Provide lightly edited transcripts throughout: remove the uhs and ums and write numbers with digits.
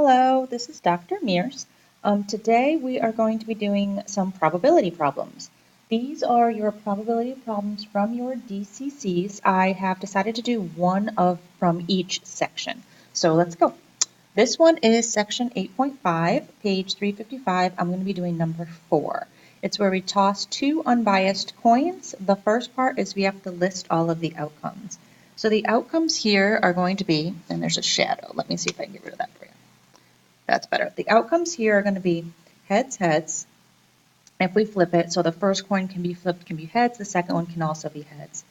Hello, this is Dr. Mears. Today we are going to be doing some probability problems. These are your probability problems from your DCCs. I have decided to do one from each section. So let's go. This one is section 8.5, page 355. I'm going to be doing number 4. It's where we toss two unbiased coins. The first part is we have to list all of the outcomes. So the outcomes here are going to be, and there's a shadow. Let me see if I can get rid of that for you. That's better. The outcomes here are going to be heads, heads. If we flip it, so the first coin can be flipped, can be heads. The second one can also be heads.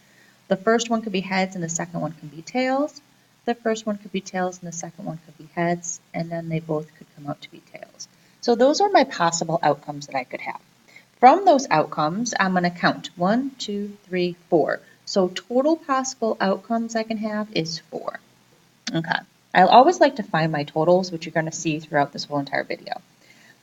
The first one could be heads and the second one can be tails. The first one could be tails and the second one could be heads. And then they both could come out to be tails. So those are my possible outcomes that I could have. From those outcomes, I'm going to count 1, 2, 3, 4. So total possible outcomes I can have is 4. Okay. I always like to find my totals, which you're going to see throughout this whole entire video.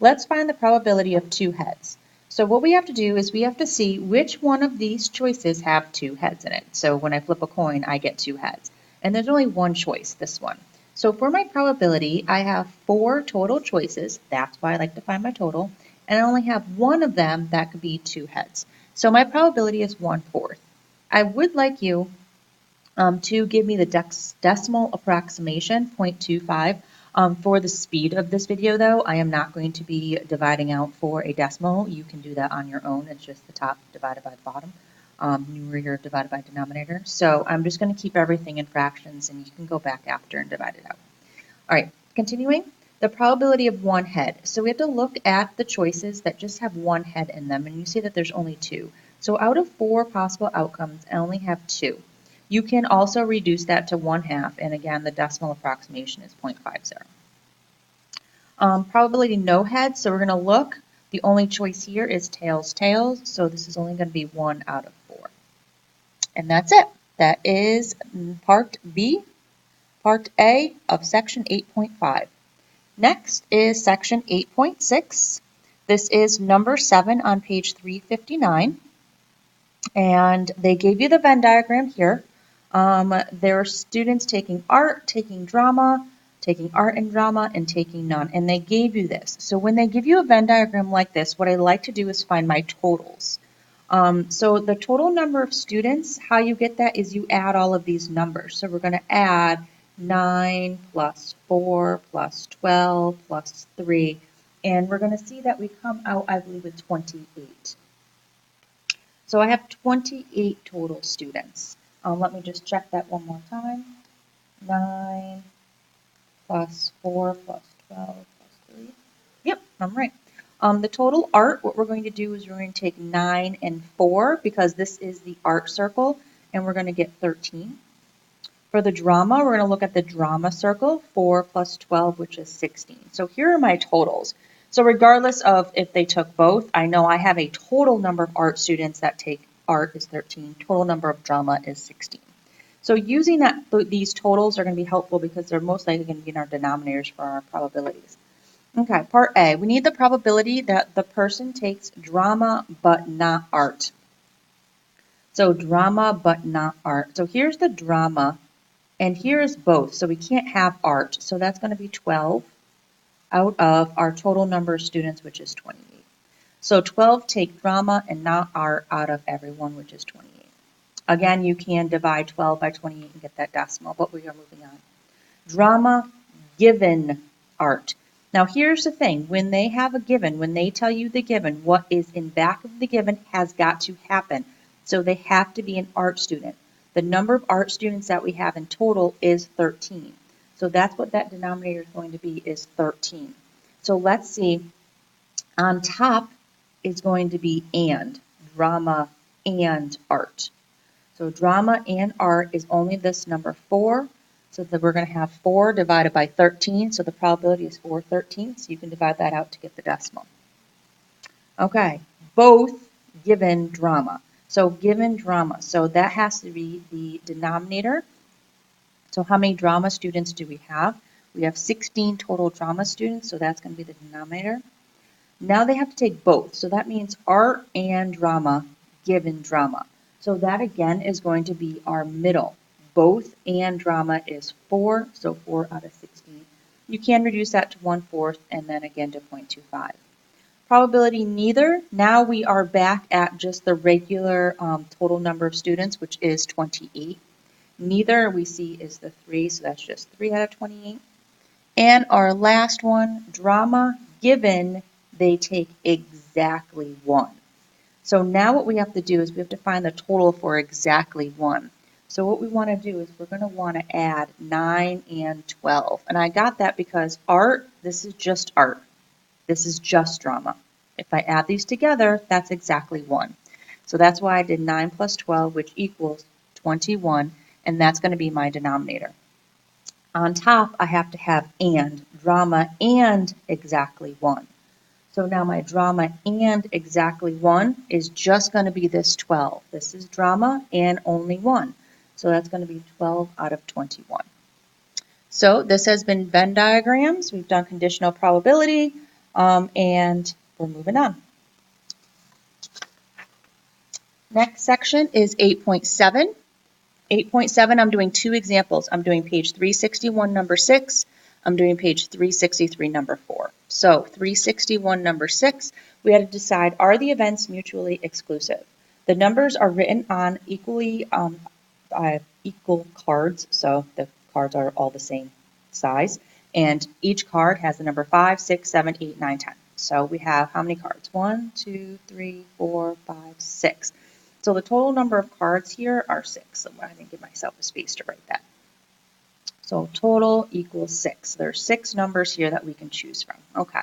Let's find the probability of 2 heads. So what we have to do is we have to see which one of these choices have 2 heads in it. So when I flip a coin, I get 2 heads. And there's only one choice, this one. So for my probability, I have 4 total choices. That's why I like to find my total. And I only have one of them that could be 2 heads. So my probability is 1/4. I would like you to give me the decimal approximation, 0.25. For the speed of this video, though, I am not going to be dividing out for a decimal. You can do that on your own. It's just the top divided by the bottom, numerator divided by denominator. So I'm just going to keep everything in fractions, and you can go back after and divide it out. All right, continuing. The probability of 1 head. So we have to look at the choices that just have 1 head in them, and you see that there's only 2. So out of 4 possible outcomes, I only have 2. You can also reduce that to 1/2, and again, the decimal approximation is 0.50. Probability no heads, so we're going to look. The only choice here is tails, tails, so this is only going to be 1 out of 4. And that's it. That is part B, part A of section 8.5. Next is section 8.6. This is number 7 on page 359. And they gave you the Venn diagram here. There are students taking art, taking drama, taking art and drama, and taking none. And they gave you this. So when they give you a Venn diagram like this, what I like to do is find my totals. So the total number of students, how you get that is you add all of these numbers. So we're going to add 9 plus 4 plus 12 plus 3. And we're going to see that we come out, I believe, with 28. So I have 28 total students. Let me just check that one more time. 9 plus 4 plus 12 plus 3. Yep, I'm right. The total art, what we're going to do is we're going to take 9 and 4 because this is the art circle, and we're going to get 13. For the drama, we're going to look at the drama circle, 4 plus 12, which is 16. So here are my totals. So regardless of if they took both, I know I have a total number of art students that take art is 13. Total number of drama is 16. So using these totals are going to be helpful because they're most likely going to be in our denominators for our probabilities. Okay, part A. We need the probability that the person takes drama but not art. So drama but not art. So here's the drama, and here is both. So we can't have art. So that's going to be 12. Out of our total number of students, which is 28. So 12 take drama and not art out of everyone, which is 28. Again, you can divide 12 by 28 and get that decimal, but we are moving on. Drama given art. Now here's the thing, when they have a given, when they tell you the given, what is in back of the given has got to happen. So they have to be an art student. The number of art students that we have in total is 13. So that's what that denominator is going to be, is 13. So let's see, on top is going to be and, drama and art. So drama and art is only this number 4. So that we're going to have 4 divided by 13. So the probability is 4/13. So you can divide that out to get the decimal. Okay, both given drama. So given drama. So that has to be the denominator. So how many drama students do we have? We have 16 total drama students, so that's going to be the denominator. Now they have to take both, so that means art and drama given drama. So that again is going to be our middle. Both and drama is 4, so 4 out of 16. You can reduce that to 1/4 and then again to 0.25. Probability neither, now we are back at just the regular total number of students, which is 28. Neither we see is the 3, so that's just 3 out of 28. And our last one, drama, given they take exactly 1. So now what we have to do is we have to find the total for exactly 1. So what we want to do is we're going to want to add 9 and 12. And I got that because art, this is just art. This is just drama. If I add these together, that's exactly 1. So that's why I did 9 plus 12, which equals 21, and that's going to be my denominator. On top, I have to have and, drama and exactly 1. So now my drama and exactly 1 is just going to be this 12. This is drama and only 1. So that's going to be 12 out of 21. So this has been Venn diagrams. We've done conditional probability, and we're moving on. Next section is 8.7. 8.7, I'm doing 2 examples. I'm doing page 361, number 6. I'm doing page 363, number 4. So 361, number 6, we had to decide, are the events mutually exclusive? The numbers are written on equal cards, so the cards are all the same size, and each card has the number 5, 6, 7, 8, 9, 10. So we have how many cards? 1, 2, 3, 4, 5, 6. So the total number of cards here are 6. So I didn't give myself a space to write that. So total equals 6. There's 6 numbers here that we can choose from. Okay.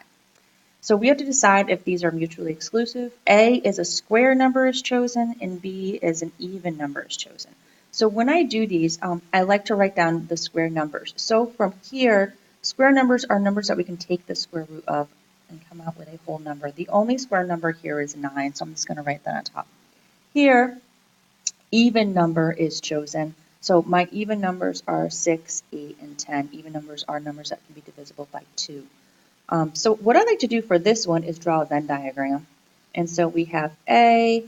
So we have to decide if these are mutually exclusive. A is a square number is chosen, and B is an even number is chosen. So when I do these, I like to write down the square numbers. So from here, square numbers are numbers that we can take the square root of and come out with a whole number. The only square number here is 9, so I'm just going to write that on top. Here, even number is chosen. So my even numbers are 6, 8, and 10. Even numbers are numbers that can be divisible by 2. So what I like to do for this one is draw a Venn diagram. And so we have A,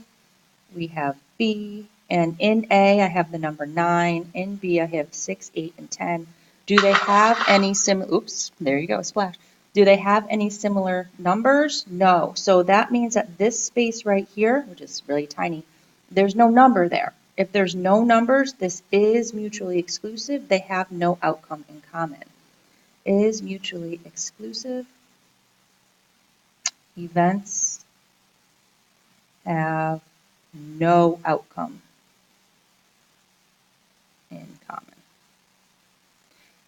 we have B, and in A I have the number 9. In B I have 6, 8, and 10. Do they have any similar, oops, there you go, splash. Do they have any similar numbers? No. So that means that this space right here, which is really tiny, there's no number there. If there's no numbers, this is mutually exclusive. They have no outcome in common. Is mutually exclusive. Events have no outcome in common.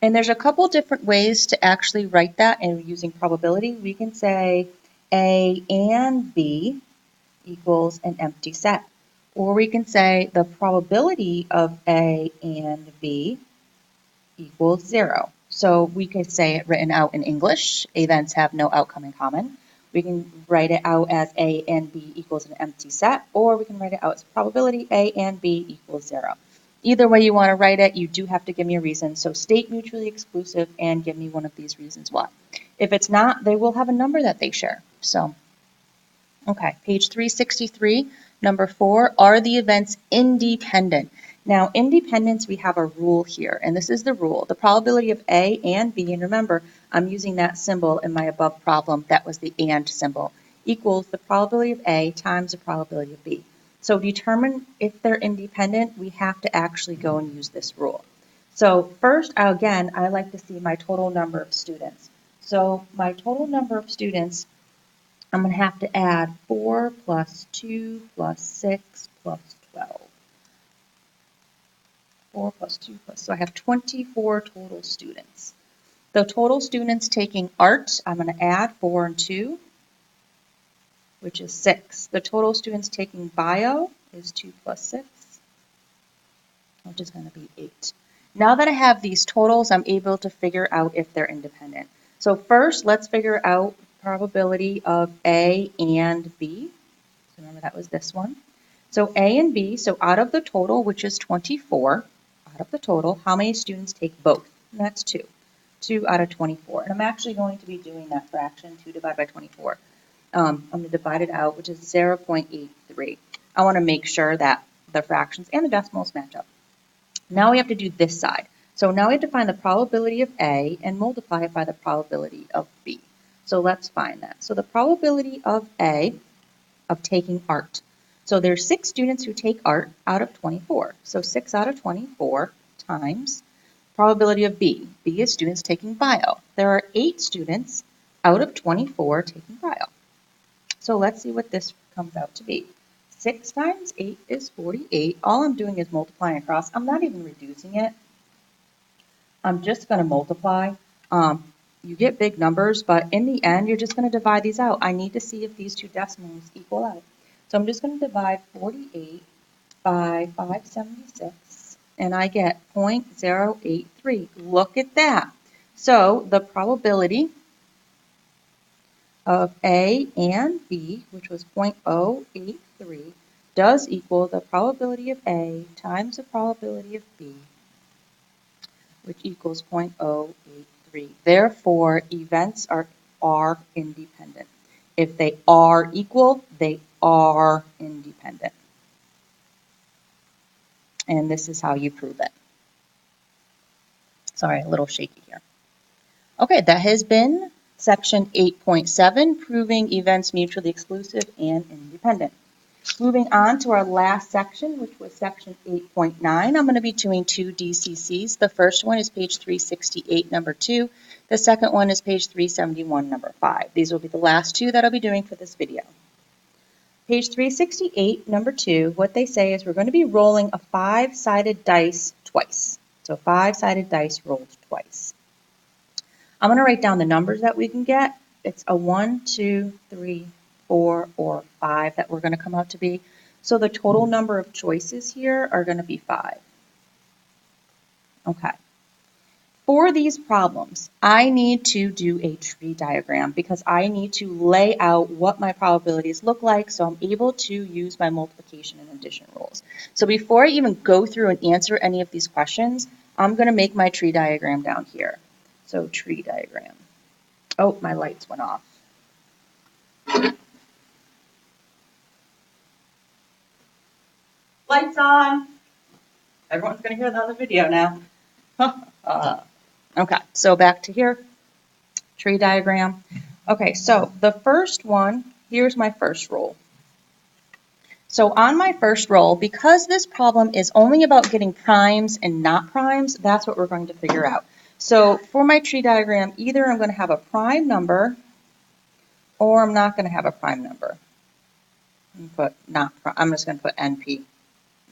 And there's a couple different ways to actually write that, and using probability, we can say A and B equals an empty set. Or we can say the probability of A and B equals 0. So we could say it written out in English, events have no outcome in common. We can write it out as A and B equals an empty set, or we can write it out as probability A and B equals 0. Either way you want to write it, you do have to give me a reason. So state mutually exclusive and give me one of these reasons why. If it's not, they will have a number that they share. So, okay, page 363. Number 4, are the events independent? Now, independence, we have a rule here, and this is the rule. The probability of A and B, and remember, I'm using that symbol in my above problem, that was the and symbol, equals the probability of A times the probability of B. So to determine if they're independent, we have to actually go and use this rule. So first, again, I like to see my total number of students. So my total number of students, I'm going to have to add 4 plus 2 plus 6 plus 12. 4 plus 2 plus, so I have 24 total students. The total students taking art, I'm going to add 4 and 2, which is 6. The total students taking bio is 2 plus 6, which is going to be 8. Now that I have these totals, I'm able to figure out if they're independent. So first, let's figure out probability of A and B. So remember that was this one. So A and B, so out of the total, which is 24, out of the total, how many students take both? And that's 2. 2 out of 24. And I'm actually going to be doing that fraction, 2 divided by 24. I'm going to divide it out, which is 0.83. I want to make sure that the fractions and the decimals match up. Now we have to do this side. So now we have to find the probability of A and multiply it by the probability of B. So let's find that. So the probability of A, of taking art. So there's 6 students who take art out of 24. So 6 out of 24 times probability of B. B is students taking bio. There are 8 students out of 24 taking bio. So let's see what this comes out to be. 6 times 8 is 48. All I'm doing is multiplying across. I'm not even reducing it. I'm just going to multiply. You get big numbers, but in the end, you're just going to divide these out. I need to see if these two decimals equal out. So I'm just going to divide 48 by 576, and I get 0.083. Look at that. So the probability of A and B, which was 0.083, does equal the probability of A times the probability of B, which equals 0.083. Therefore, events are independent. If they are equal, they are independent. And this is how you prove it. Sorry, a little shaky here. Okay, that has been section 8.7, proving events mutually exclusive and independent. Moving on to our last section, which was section 8.9, I'm going to be doing 2 DCCs. The first one is page 368, number 2. The second one is page 371, number 5. These will be the last 2 that I'll be doing for this video. Page 368, number 2, what they say is we're going to be rolling a 5-sided dice twice. So 5-sided dice rolled twice. I'm going to write down the numbers that we can get. It's a 1, 2, 3, 4, or 5 that we're going to come out to be. So the total number of choices here are going to be 5. Okay. For these problems, I need to do a tree diagram because I need to lay out what my probabilities look like so I'm able to use my multiplication and addition rules. So before I even go through and answer any of these questions, I'm going to make my tree diagram down here. So tree diagram. Oh, my lights went off. Lights on. Everyone's going to hear that on the video now. Okay, so back to here. Tree diagram. Okay, so the first one, here's my first roll. So on my first roll, because this problem is only about getting primes and not primes, that's what we're going to figure out. So for my tree diagram, either I'm going to have a prime number or I'm not going to have a prime number. I'm just going to put NP,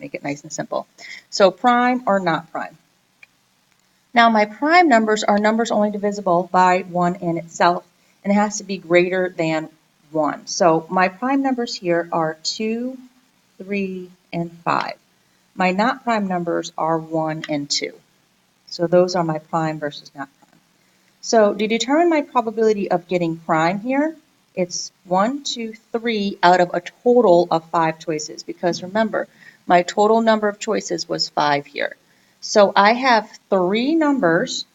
make it nice and simple. So prime or not prime. Now my prime numbers are numbers only divisible by 1 in itself, and it has to be greater than 1. So my prime numbers here are 2, 3, and 5. My not prime numbers are 1 and 2. So those are my prime versus not prime. So to determine my probability of getting prime here, it's 1, 2, 3 out of a total of 5 choices. Because remember, my total number of choices was 5 here. So I have 3 numbers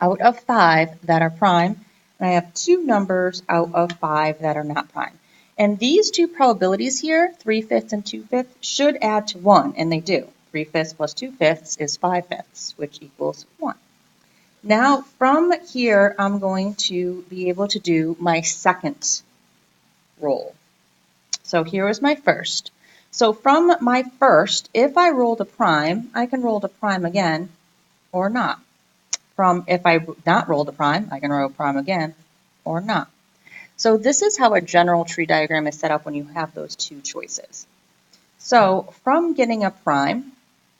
out of 5 that are prime, and I have 2 numbers out of 5 that are not prime. And these two probabilities here, 3/5 and 2/5, should add to 1, and they do. 3/5 plus 2/5 is 5/5, which equals 1. Now, from here, I'm going to be able to do my second roll. So here is my first. So from my first, if I rolled a prime, I can roll the prime again or not. From if I not rolled a prime, I can roll a prime again or not. So this is how a general tree diagram is set up when you have those 2 choices. So from getting a prime,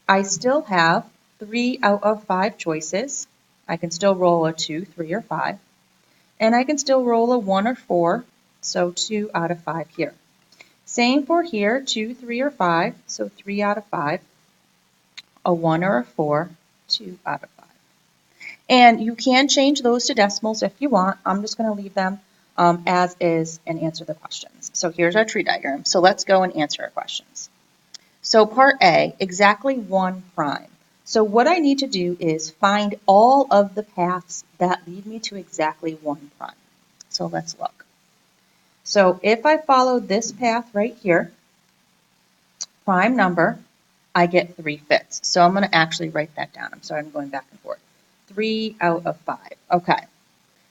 I still have 3 out of 5 choices. I can still roll a 2, 3, or 5. And I can still roll a 1 or 4, so 2 out of 5 here. Same for here, 2, 3, or 5, so 3 out of 5. A 1 or a 4, 2 out of 5. And you can change those to decimals if you want. I'm just going to leave them as is and answer the questions. So here's our tree diagram. So let's go and answer our questions. So part A, exactly 1 prime. So what I need to do is find all of the paths that lead me to exactly 1 prime. So let's look. So if I follow this path right here, prime number, I get 3/5. So I'm going to actually write that down. I'm sorry, I'm going back and forth. 3 out of 5. Okay.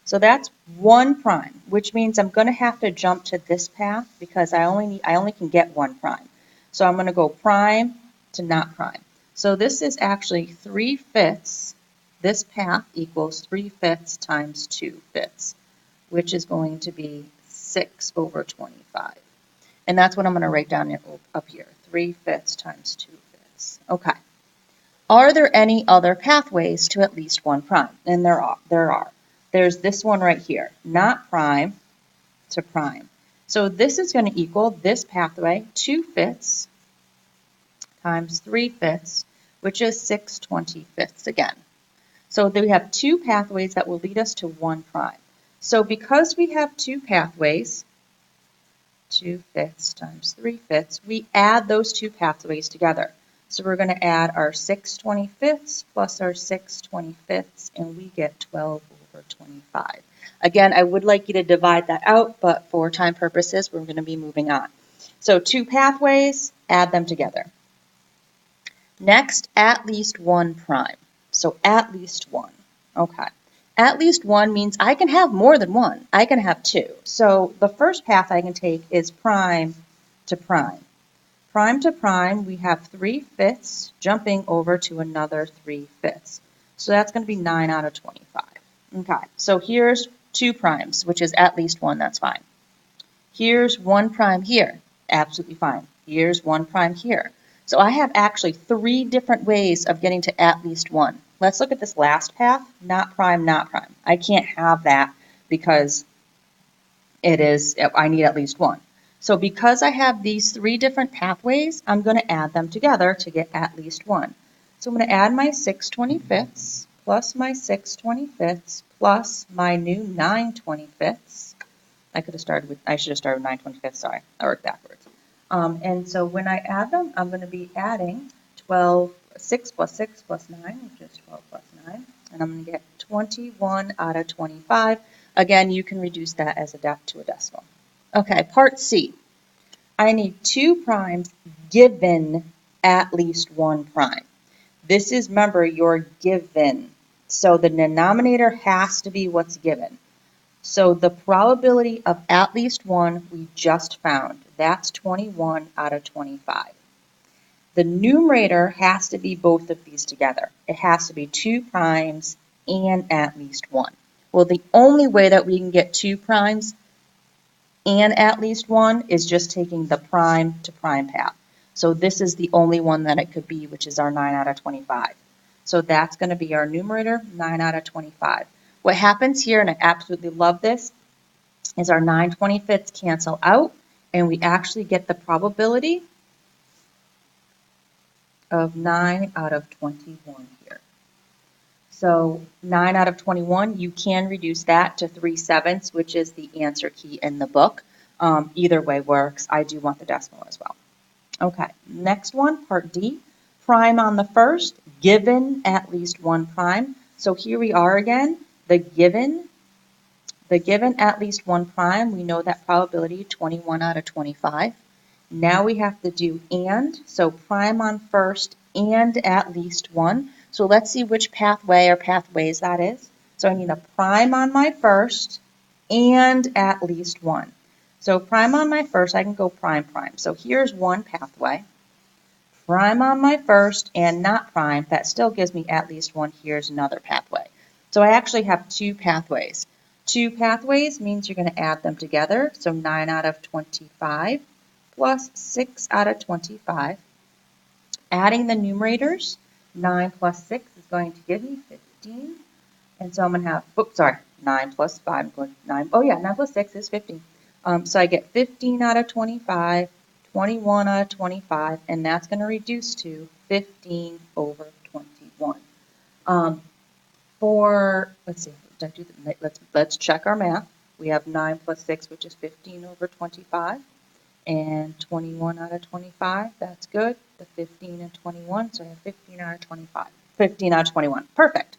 So that's 1 prime, which means I'm going to have to jump to this path because I only can get 1 prime. So I'm going to go prime to not prime. So this is actually 3/5. This path equals 3/5 times 2/5, which is going to be 6 over 25. And that's what I'm going to write down up here, 3/5 times 2/5. Okay. Are there any other pathways to at least 1 prime? And there are. There's this one right here, not prime to prime. So this is going to equal this pathway, 2/5 times 3/5, which is 6/25 again. So we have 2 pathways that will lead us to 1 prime. So because we have 2 pathways, 2/5 times 3/5, we add those 2 pathways together. So we're going to add our 6/25 plus our 6/25, and we get 12 over 25. Again, I would like you to divide that out, but for time purposes, we're going to be moving on. So 2 pathways, add them together. Next, at least 1 prime. So at least 1. Okay. At least 1 means I can have more than 1. I can have 2. So the first path I can take is prime to prime. Prime to prime, we have 3/5 jumping over to another 3/5. So that's going to be 9 out of 25. Okay, so here's 2 primes, which is at least 1, that's fine. Here's 1 prime here, absolutely fine. Here's 1 prime here. So I have actually 3 different ways of getting to at least 1. Let's look at this last path, not prime, not prime. I can't have that because I need at least 1. So because I have these 3 different pathways, I'm going to add them together to get at least 1. So I'm going to add my 6/25 plus my 6/25 plus my new 9/25. I should have started with 9/25, sorry, I worked backwards. And so when I add them, I'm going to be adding 6 plus 6 plus 9, which is 12 plus 9, and I'm going to get 21 out of 25. Again, you can reduce that as to a decimal. Okay, part C. I need 2 primes given at least 1 prime. This is, remember, your given. So the denominator has to be what's given. So the probability of at least 1 we just found. That's 21 out of 25. The numerator has to be both of these together. It has to be 2 primes and at least 1. Well, the only way that we can get 2 primes and at least 1 is just taking the prime to prime path. So this is the only one that it could be, which is our 9 out of 25. So that's going to be our numerator, 9 out of 25. What happens here, and I absolutely love this, is our 9/25 cancel out, and we actually get the probability of 9 out of 21 here. So 9 out of 21, you can reduce that to 3/7, which is the answer key in the book. Either way works. I do want the decimal as well. Okay, next one, part D. Prime on the first, given at least 1 prime. So here we are again, the given at least 1 prime, we know that probability, 21 out of 25. Now we have to do and, so prime on first and at least 1. So let's see which pathway or pathways that is. So I need a prime on my first and at least 1. So prime on my first, I can go prime, prime. So here's one pathway. Prime on my first and not prime, that still gives me at least 1. Here's another pathway. So I actually have 2 pathways. 2 pathways means you're going to add them together. So 9 out of 25 plus 6 out of 25. Adding the numerators, 9 plus 6 is going to give me 15. And so I'm going to have, 9 plus 5, 9 plus 6 is 15. So I get 15 out of 25, 21 out of 25, and that's going to reduce to 15 over 21. Let's check our math. We have 9 plus 6, which is 15 over 25, and 21 out of 25, that's good. The 15 and 21, so I have 15 out of 25. 15 out of 21, perfect.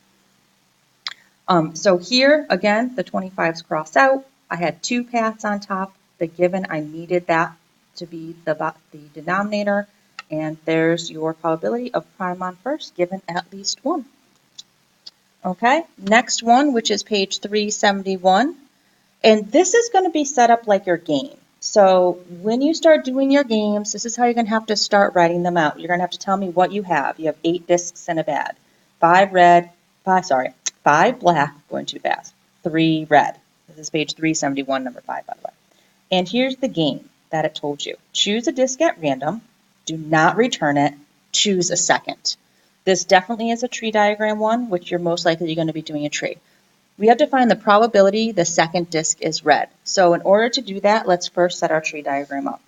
So here, again, the 25's crossed out. I had 2 paths on top. The given, I needed that to be the denominator. And there's your probability of prime on first given at least 1. Okay, next one, which is page 371. And this is going to be set up like your game. So when you start doing your games, this is how you're going to have to start writing them out. You're going to have to tell me what you have. You have 8 discs and a bad. 5 black, going too fast. 3 red. This is page 371, number 5, by the way. And here's the game that it told you. Choose a disc at random. Do not return it. Choose a second. This definitely is a tree diagram one, which you're most likely going to be doing a tree. We have to find the probability the second disc is red. So in order to do that, let's first set our tree diagram up.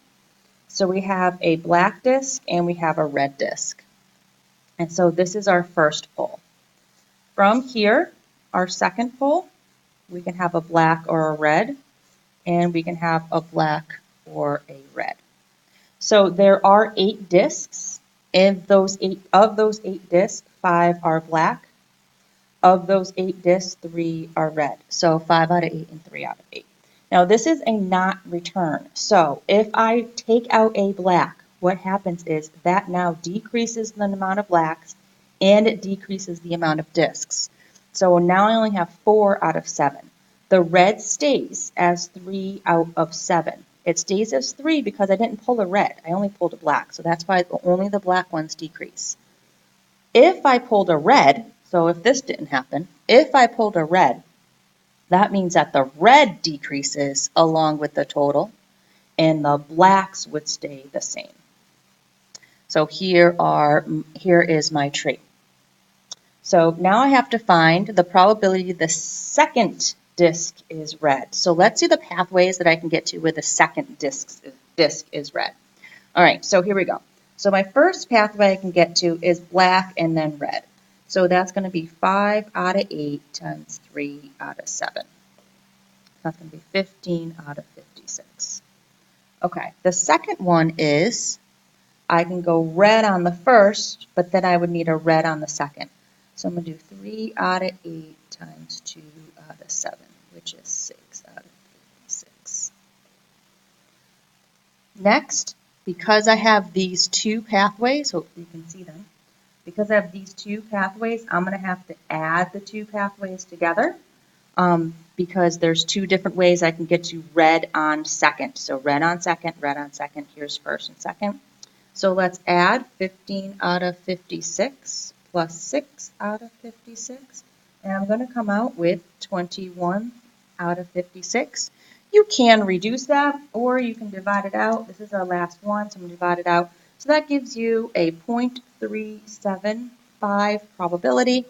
So we have a black disc and we have a red disc. And so this is our first pole. From here, our second pole, we can have a black or a red, and we can have a black or a red. So there are 8 discs. Of those 8 discs, 5 are black. Of those 8 discs, 3 are red. So 5 out of 8 and 3 out of 8. Now this is a not return. So if I take out a black, what happens is that now decreases the amount of blacks and it decreases the amount of discs. So now I only have 4 out of 7. The red stays as 3 out of 7. It stays as 3 because I didn't pull a red. I only pulled a black. So that's why only the black ones decrease. If I pulled a red, so if this didn't happen, if I pulled a red, that means that the red decreases along with the total and the blacks would stay the same. So here is my tree. So now I have to find the probability the second disc is red. So let's see the pathways that I can get to where the second disc is red. All right, so here we go. So my first pathway I can get to is black and then red. So that's going to be 5 out of 8 times 3 out of 7. That's going to be 15 out of 56. Okay, the second one is I can go red on the first, but then I would need a red on the second. So I'm going to do 3 out of 8 times 2 out of 7, which is 6 out of 56. Next, because I have these 2 pathways, hopefully you can see them, because I have these 2 pathways, I'm going to have to add the 2 pathways together because there's 2 different ways I can get to red on second. So red on second, here's first and second. So let's add 15 out of 56 plus 6 out of 56. And I'm going to come out with 21 out of 56. You can reduce that or you can divide it out. This is our last one, so I'm going to divide it out. So that gives you a 0.375 probability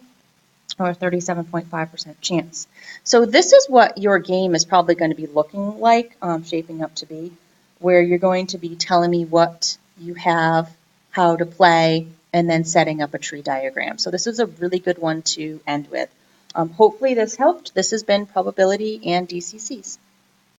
or 37.5% chance. So this is what your game is probably going to be looking like, shaping up to be, where you're going to be telling me what you have, how to play, and then setting up a tree diagram. So this is a really good one to end with. Hopefully this helped. This has been Probability and DCCs.